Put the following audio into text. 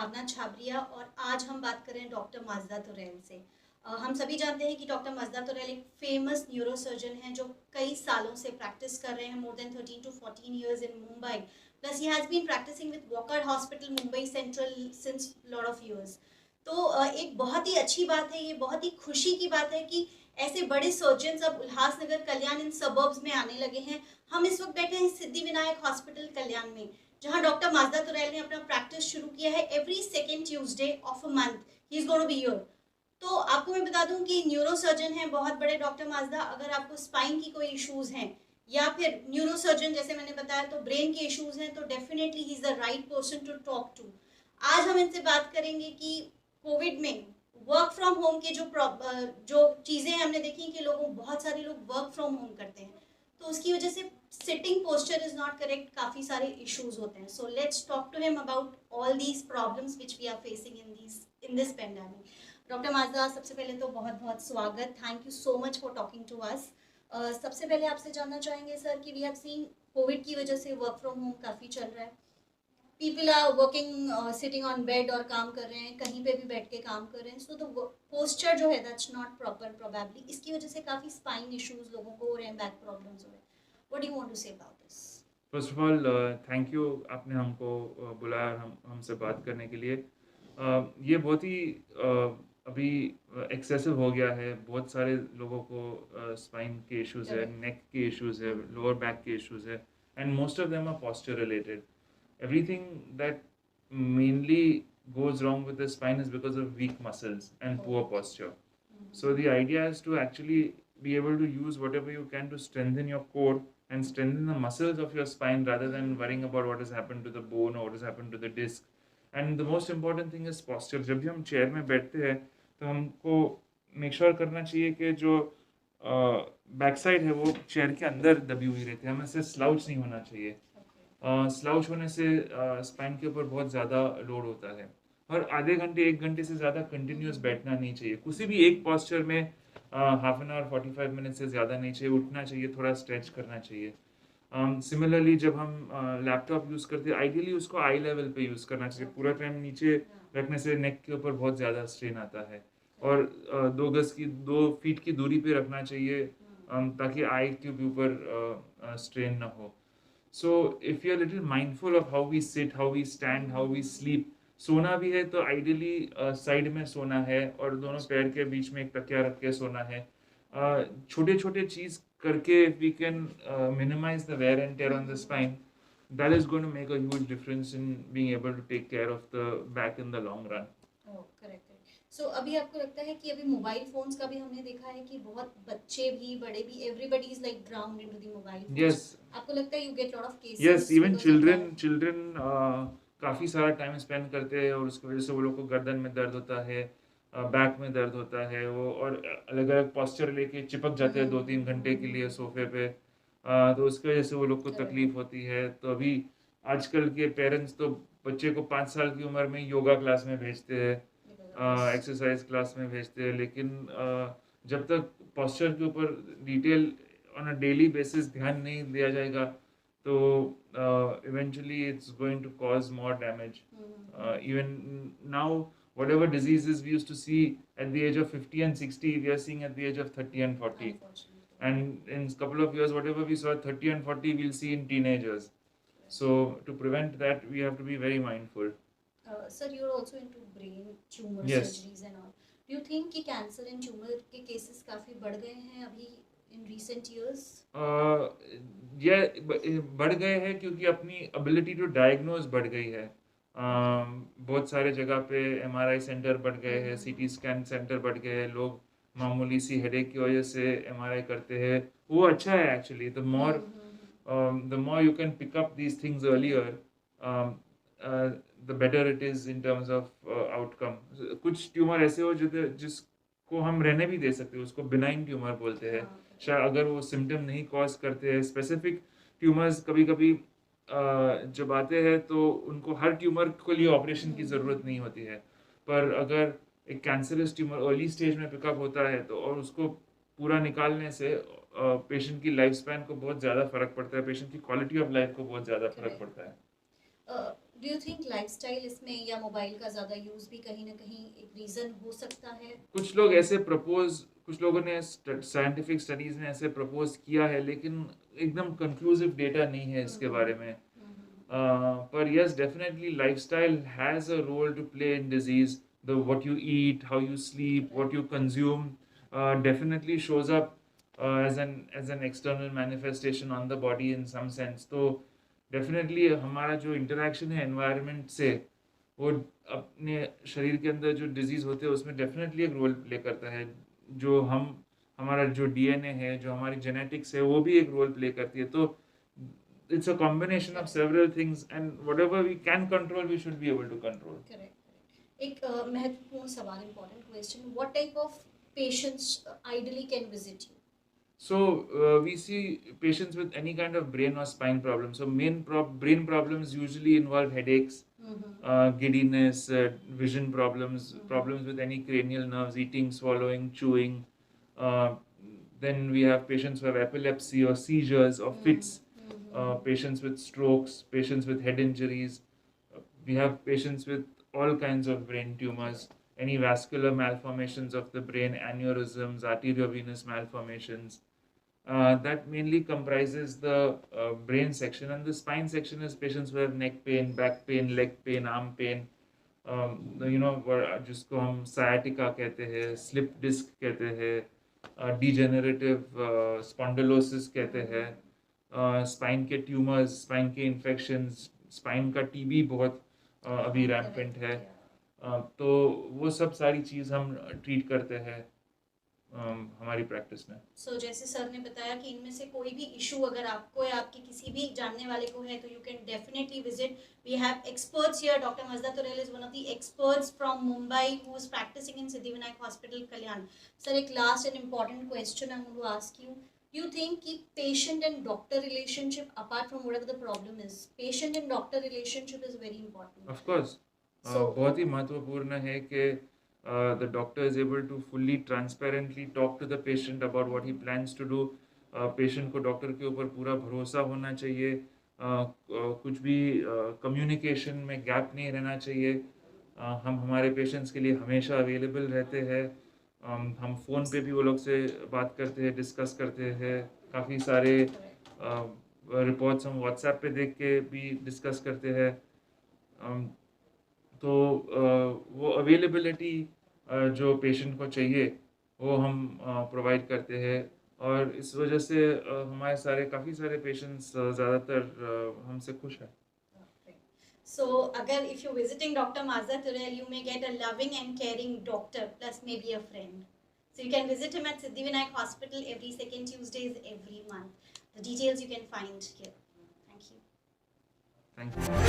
भावना छाबरिया और आज हम बात करें डॉक्टर माजदा तुरैल से। हम सभी जानते हैं कि डॉक्टर माजदा तुरैल एक फेमस न्यूरोसर्जन हैं जो कई सालों से प्रैक्टिस कर रहे हैं, more than 13 to 14 years in Mumbai. Plus he has been practicing with Wockhardt Hospital, Mumbai Central since lot of years. तो एक बहुत ही अच्छी बात है, ये बहुत ही खुशी की बात है कि ऐसे बड़े सर्जन्स अब उल्लासनगर, कल्याण इन सबर्ब्स में आने लगे हैं। हम इस वक्त बैठे हैं सिद्धिविनायक हॉस्पिटल कल्याण में, जहां डॉक्टर माजदा तुरैल ने अपना प्रैक्टिस शुरू किया है। Every second Tuesday of a month he is going to be here. तो आपको मैं बता दूं कि न्यूरो सर्जन है बहुत बड़े डॉक्टर माजदा। अगर आपको स्पाइन की कोई इश्यूज हैं या फिर न्यूरो सर्जन जैसे मैंने बताया तो ब्रेन के इश्यूज हैं, तो definitely he is the right person to talk to. आज हम इनसे बात करेंगे कि कोविड में वर्क फ्रॉम होम के जो चीज़ें हमने देखी कि लोगों बहुत सारे लोग वर्क फ्रॉम होम करते हैं, तो उसकी वजह से sitting posture is not correct, काफ़ी सारे इश्यूज होते हैं। So let's talk to him about all these problems which we are facing in this pandemic. Doctor Majda, सबसे पहले तो बहुत बहुत स्वागत, thank you so much for talking to us. सबसे पहले आपसे जानना चाहेंगे सर कि वी हैव सीन कोविड की वजह से वर्क फ्रॉम होम काफ़ी चल रहा है। People are working sitting on bed और काम कर रहे हैं, कहीं पे भी बैठ के काम कर रहे हैं। सो द पोस्चर जो है दैट्स नॉट प्रॉपर प्रोबेबली, इसकी वजह से काफ़ी स्पाइन इश्यूज लोगों को हो रहे हैं, बैक प्रॉब्लम्स हो रहे हैं। What do you want to say about this? First of all thank you, आपने हमको बुलाया हमसे बात करने के लिए। ये बहुत ही अभी एक्सेसिव हो गया है। बहुत सारे लोगों को स्पाइन के इश्यूज है, करेक्ट। नेक के इश्यूज है, लोअर बैक के इश्यूज है, and most of them are posture related. Everything that mainly goes wrong with the spine is because of weak muscles and poor posture. So the idea is to actually be able to use whatever you can to strengthen your core and strengthen the muscles of your spine rather than worrying about what has happened to the bone or what has happened to the disc. And the most important thing is posture. जब भी हम chair में बैठते हैं तो हमको make sure करना चाहिए कि जो बैक साइड है वो चेयर के अंदर दबी हुई रहती है, हमें से स्लाउच नहीं होना चाहिए। स्लाउच होने से स्पाइन के ऊपर बहुत ज़्यादा लोड होता है और आधे घंटे 1 घंटे से ज़्यादा कंटिन्यूस बैठना नहीं चाहिए किसी भी एक पॉस्चर में। हाफ एन आवर 45 मिनट से ज़्यादा नहीं चाहिए, उठना चाहिए, थोड़ा स्ट्रेच करना चाहिए। सिमिलरली जब हम लैपटॉप यूज़ करते हैं आइडियली उसको आई लेवल पे यूज़ करना चाहिए। पूरा टाइम नीचे रखने से नेक के ऊपर बहुत ज़्यादा स्ट्रेन आता है और 2 फीट की दूरी पे रखना चाहिए ताकि आई के भी ऊपर स्ट्रेन ना हो। So if you're a little mindful of how we sit, how we stand, how we sleep, सोना भी है तो आइडियली साइड में सोना है और दोनों पैर के बीच में एक तकिया रख के सोना है। छोटे छोटे चीज़ करके we can minimize the wear and tear on the spine. That is going to make a huge difference in being able to take care of the back in the long run. Oh, correct है। सो अभी आपको लगता है कि अभी mobile phones का भी हमने देखा है कि बहुत बच्चे भी बड़े भी everybody is like ड्राउन्ड into the mobile phones. Yes, आपको लगता है you get lot of yes, cases even because of that? children काफ़ी सारा टाइम स्पेंड करते हैं और उसकी वजह से वो लोग को गर्दन में दर्द होता है, बैक में दर्द होता है, वो और अलग अलग पॉस्चर लेके चिपक जाते हैं 2-3 घंटे के लिए सोफे पे। तो उसकी वजह से वो लोग को करेक्ट। तकलीफ होती है। तो अभी आजकल के पेरेंट्स तो बच्चे को 5 साल की उम्र में योगा क्लास में भेजते हैं, एक्सरसाइज क्लास में भेजते हैं, लेकिन जब तक पॉस्चर के ऊपर detail on a daily basis ध्यान नहीं दिया जाएगा तो eventually it's going to cause more damage. Even now, whatever diseases we used to see at the age of 50 and 60, we are seeing at the age of 30 and 40. And in a couple of years, whatever we saw at 30 and 40, we'll see in teenagers. So to prevent that, we have to be very mindful. Sir, you're also into brain tumor Yes. surgeries and all. Do you think कि cancer and tumour के cases काफी बढ़ गए हैं अभी in recent years? ये बढ़ गए हैं क्योंकि अपनी एबिलिटी टू डायग्नोज बढ़ गई है। बहुत सारे जगह पे एमआरआई सेंटर बढ़ गए हैं, सीटी स्कैन सेंटर बढ़ गए हैं, लोग मामूली सी हेडेक की वजह से एमआरआई करते हैं। वो अच्छा है actually. The more you can pick up these things earlier, the better it is in terms of outcome. कुछ ट्यूमर ऐसे हो जिसको हम रहने भी दे सकते हैं, उसको बिनाइन ट्यूमर बोलते हैं। शायद अगर वो सिम्टम नहीं कॉज करते हैं। स्पेसिफिक ट्यूमर्स कभी कभी जब आते हैं तो उनको हर ट्यूमर के लिए ऑपरेशन की ज़रूरत नहीं होती है, पर अगर एक कैंसरस ट्यूमर अर्ली स्टेज में पिकअप होता है तो और उसको पूरा निकालने से पेशेंट की लाइफ स्पैन को बहुत ज़्यादा फ़र्क पड़ता है, पेशेंट की क्वालिटी ऑफ लाइफ को बहुत ज़्यादा फ़र्क पड़ता है। डू यू थिंक लाइफस्टाइल इसमें या मोबाइल का ज़्यादा यूज़ भी कहीं ना कहीं एक रीज़न हो सकता है? कुछ लोगों ने साइंटिफिक स्टडीज ने ऐसे प्रपोज किया है, लेकिन एकदम कंक्लूसिव डेटा नहीं है इसके बारे में. But yes, definitely lifestyle has a role to play in disease. The what you eat, how you sleep, what you consume, definitely shows up as an external manifestation on the body in some sense. तो definitely हमारा जो interaction है environment से, वो अपने शरीर के अंदर जो डिजीज होते हैं उसमें डेफिनेटली एक रोल प्ले करता है. जो हमारा जो डीएनए है, जो हमारी जेनेटिक्स है, वो भी एक रोल प्ले करती है. तो it's a combination of several things, and whatever we can control we should be able to control. Correct. एक महत्वपूर्ण सवाल, important question, what type of patients ideally can visit you? So we see patients with any kind of brain or spine problem. So brain problems usually involve headaches, giddiness, vision problems, problems with any cranial nerves, eating, swallowing, chewing. Uh, then we have patients who have epilepsy or seizures or fits, patients with strokes, patients with head injuries. We have patients with all kinds of brain tumors, any vascular malformations of the brain, aneurysms, arteriovenous malformations. That mainly comprises the brain section, and the spine section is patients who have neck pain, back pain, leg pain, arm pain. जिसको हम sciatica कहते हैं, slip disc कहते हैं, degenerative spondylosis कहते हैं, spine के tumours, spine के इन्फेक्शंस, स्पाइन का टीबी बहुत अभी रैम्पेंट है. तो वो सब सारी चीज़ हम ट्रीट करते हैं हमारी प्रैक्टिस में. सो जैसे सर ने बताया कि इनमें से कोई भी इशू अगर आपको या आपके किसी भी जानने वाले को है तो you can definitely visit. We have experts here. Doctor Majda Turail is one of the experts from Mumbai who is practising in Siddhivinayak hospital Kalyan. Sir, एक last and important question I want to ask you. Do you think कि patient and doctor relationship, apart from whatever the problem is, patient and doctor relationship is very important? Of course. बहुत ही महत्वपूर्ण है कि the doctor is able to fully transparently talk to the patient about what he plans to do. Patient को doctor के ऊपर पूरा भरोसा होना चाहिए. कुछ भी कम्युनिकेशन में गैप नहीं रहना चाहिए. हम हमारे पेशेंट्स के लिए हमेशा अवेलेबल रहते हैं. हम फ़ोन पे भी वो लोग से बात करते हैं, डिस्कस करते हैं. काफ़ी सारे रिपोर्ट्स हम व्हाट्सएप पे देख के भी डिस्कस करते हैं. तो वो अवेलेबिलिटी जो पेशेंट को चाहिए वो हम प्रोवाइड करते हैं. और इस वजह से हमारे काफ़ी सारे पेशेंट्स ज़्यादातर हमसे खुश हैं. So, अगर if you're visiting Dr. Mazda Tural, you may get a loving and caring doctor plus maybe a friend. So you can visit him at Siddhivinayak Hospital every second Tuesdays every month. The details you can find here. Thank you. Thank you.